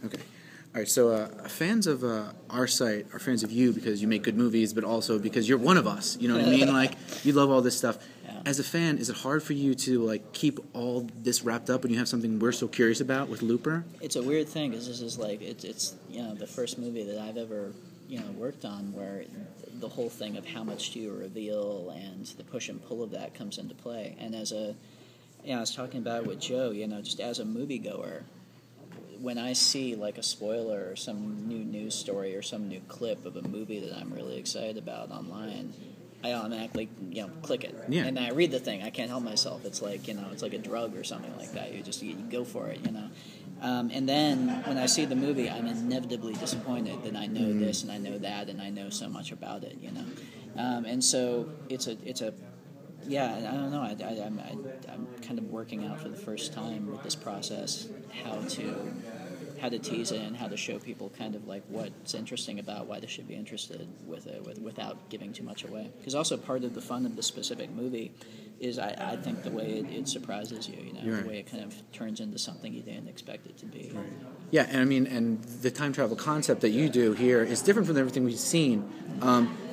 Okay. All right, so fans of our site are fans of you because you make good movies, but also because you're one of us. You know what I mean? Like, you love all this stuff. Yeah. As a fan, is it hard for you to like keep all this wrapped up when you have something we're so curious about with Looper? It's a weird thing because this is like it's the first movie that I've ever worked on where the whole thing of how much do you reveal and the push and pull of that comes into play. And as a I was talking about it with Joe, just as a moviegoer, when I see like a spoiler or some new news story or some new clip of a movie that I'm really excited about online, I automatically click it. Yeah. And I read the thing. I can't help myself. It's like it's like a drug or something like that. You go for it. And then when I see the movie, I'm inevitably disappointed that I know this and I know that and I know so much about it. And so it's a yeah, I don't know. I'm kind of working out for the first time with this process how to tease it and how to show people kind of like what's interesting about why they should be interested with it without giving too much away. Because also part of the fun of the specific movie is I think the way it surprises you, Right. The way it kind of turns into something you didn't expect it to be. Right. Yeah, and I mean, and the time travel concept that you do here is different from everything we've seen.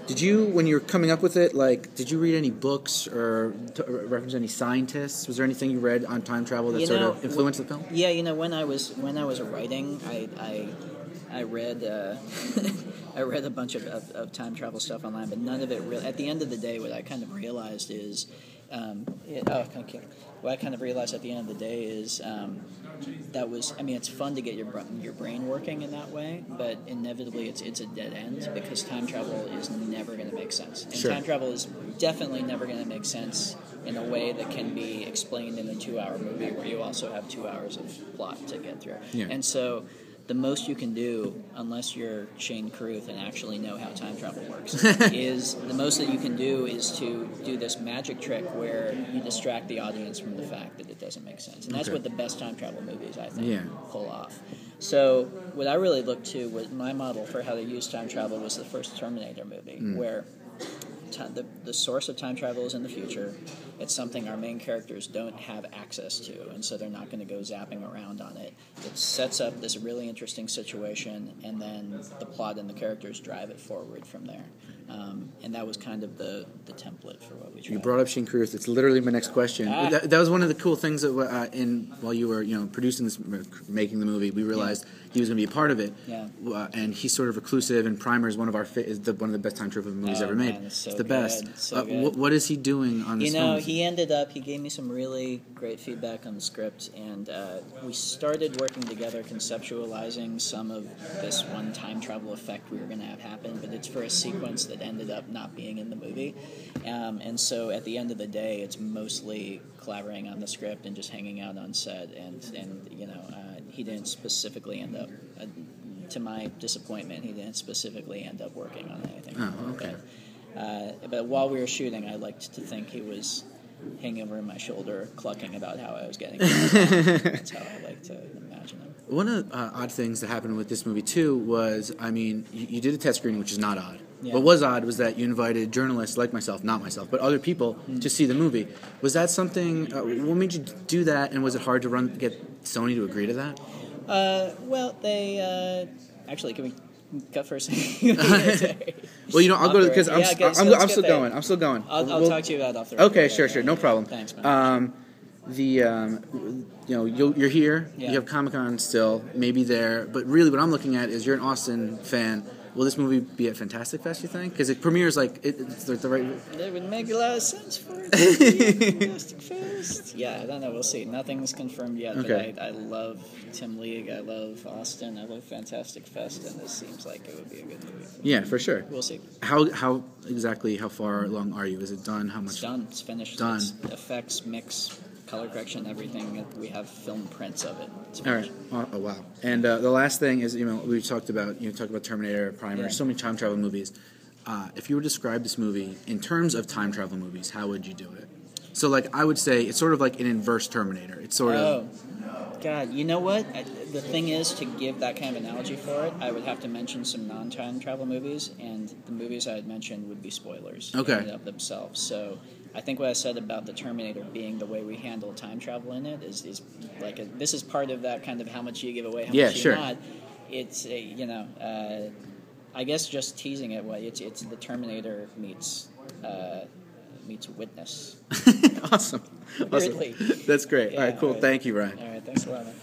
Did you, when you were coming up with it, did you read any books or reference any scientists? Was there anything you read on time travel that sort of influenced the film? Yeah, when I was writing, I read I read a bunch of time travel stuff online, but none of it really. At the end of the day, what I kind of realized is, what I kind of realized at the end of the day is it's fun to get your brain working in that way, but inevitably it's a dead end because time travel is never going to make sense. And Sure. Time travel is definitely never going to make sense in a way that can be explained in a 2-hour movie where you also have 2 hours of plot to get through. Yeah. And so the most you can do, unless you're Shane Carruth and actually know how time travel works, is to do this magic trick where you distract the audience from the fact that it doesn't make sense. And that's Okay. what the best time travel movies, I think, Yeah. pull off. So what I really looked to was my model for how to use time travel was the first Terminator movie, where the source of time travel is in the future. It's something our main characters don't have access to, and so they're not going to go zapping around on it. It sets up this really interesting situation, and then the plot and the characters drive it forward from there. And that was kind of the template for what we tried. You brought up Shane Carruth. It's literally my next question. That was one of the cool things that while you were producing this, making the movie, we realized he was going to be a part of it. Yeah. And he's sort of reclusive, and Primer is one of the best time travel movies ever made. Man, it's so the best. good. So good. What is he doing on this film? He gave me some really great feedback on the script, and we started working together conceptualizing some of this one time travel effect we were going to have happen, but it's for a sequence that ended up not being in the movie. And so at the end of the day, it's mostly collaborating on the script and just hanging out on set, and he didn't specifically end up, to my disappointment, he didn't specifically end up working on anything. Oh, okay. But while we were shooting, I liked to think he was hanging over my shoulder, clucking about how I was getting. That's how I like to imagine him. One of the odd things that happened with this movie, too, was, you did a test screening, which is not odd. Yeah. What was odd was that you invited journalists like myself, not myself, but other people to see the movie. Was that something, what made you do that, and was it hard to get Sony to agree to that? Well, they, actually, can we cut for a second? Well, I'll go to, because I'm still going. I'm still going. I'll talk to you about it off the record. Okay, sure, no problem. Thanks, man. You're here. Yeah. You have Comic-Con still, maybe there, but really, what I'm looking at is you're an Austin fan. Will this movie be at Fantastic Fest, you think? Because it premieres it's the right. It would make a lot of sense for it to be at Fantastic Fest. Yeah, I don't know. We'll see. Nothing's confirmed yet. Okay. But I love Tim League. I love Austin. I love Fantastic Fest, and this seems like it would be a good movie. Yeah, for sure. We'll see. How exactly how far along are you? Is it done? How much? It's done. It's finished. Done. It's effects, mix, color correction, everything. We have film prints of it. All right. Oh, wow. And the last thing is, we talked about Terminator, Primer, Yeah. so many time travel movies. If you were to describe this movie in terms of time travel movies, how would you do it? So, I would say it's sort of like an inverse Terminator. It's sort of. God, you know what? The thing is, to give that kind of analogy for it, I would have to mention some non-time travel movies, and the movies I had mentioned would be spoilers in and of themselves. So I think what I said about the Terminator being the way we handle time travel in it is like this is part of that kind of how much you give away, how much you not. It's I guess just teasing it. It's the Terminator meets Witness. Awesome. Weirdly. That's great. Yeah, all right, cool. all right. Thank you, Ryan. All right, thanks a lot, man.